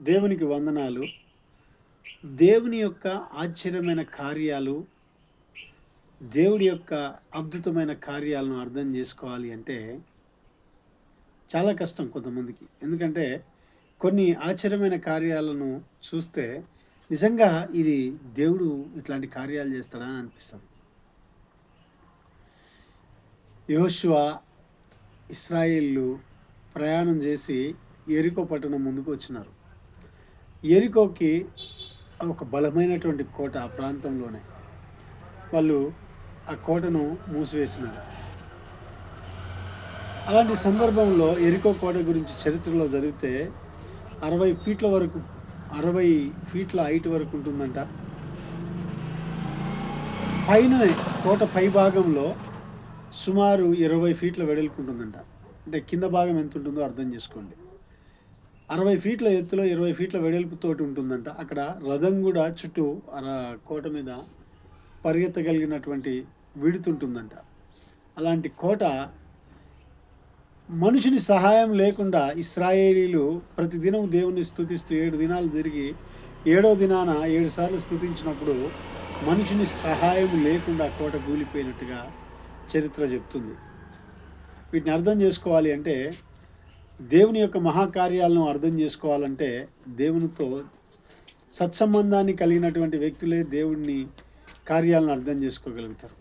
దేవునికి వందనాలు. దేవుని యొక్క ఆశ్చర్యమైన కార్యాలు, దేవుడి యొక్క అద్భుతమైన కార్యాలను అర్థం చేసుకోవాలి అంటే చాలా కష్టం కొంతమందికి. ఎందుకంటే కొన్ని ఆశ్చర్యమైన కార్యాలను చూస్తే నిజంగా ఇది దేవుడు ఇట్లాంటి కార్యాలు చేస్తాడా అని అనిపిస్తది. యెహోషువ, ఇశ్రాయేలీయులు ప్రయాణం చేసి యెరికో పట్టణం ముందుకు వచ్చినారు. యెరికోకి ఒక బలమైనటువంటి కోట ఆ ప్రాంతంలోనే. వాళ్ళు ఆ కోటను మూసివేసినారు. అలాంటి సందర్భంలో యెరికో కోట గురించి చరిత్రలో చదివితే 60 ఫీట్ల వరకు 60 ఫీట్ల హైట్ వరకు ఉంటుందంట. పైననే కోట పై భాగంలో సుమారు 20 ఫీట్ల వెడల్పు ఉంటుందంట. అంటే కింద భాగం ఎంత ఉంటుందో అర్థం చేసుకోండి. 60 ఫీట్ల ఎత్తులో 20 ఫీట్ల వెడల్పుతోటి ఉంటుందంట. అక్కడ రథం కూడా చుట్టూ కోట మీద పరిగెత్తగలిగినటువంటి విడుతుంటుందంట. అలాంటి కోట మనుషుని సహాయం లేకుండా ఇశ్రాయేలీలు ప్రతిదినం దేవుని స్తుతిస్తూ 7 దినాలు తిరిగి 7వ దినాన 7 సార్లు స్తుతించినప్పుడు మనుషుని సహాయం లేకుండా కోట కూలిపోయినట్టుగా చరిత్ర చెప్తుంది. వీటిని అర్థం చేసుకోవాలి అంటే, దేవుని యొక్క మహాకార్యాలను అర్థం చేసుకోవాలంటే దేవునితో సత్సంబంధాన్ని కలిగినటువంటి వ్యక్తులే దేవుని కార్యాలను అర్థం చేసుకోగలుగుతారు.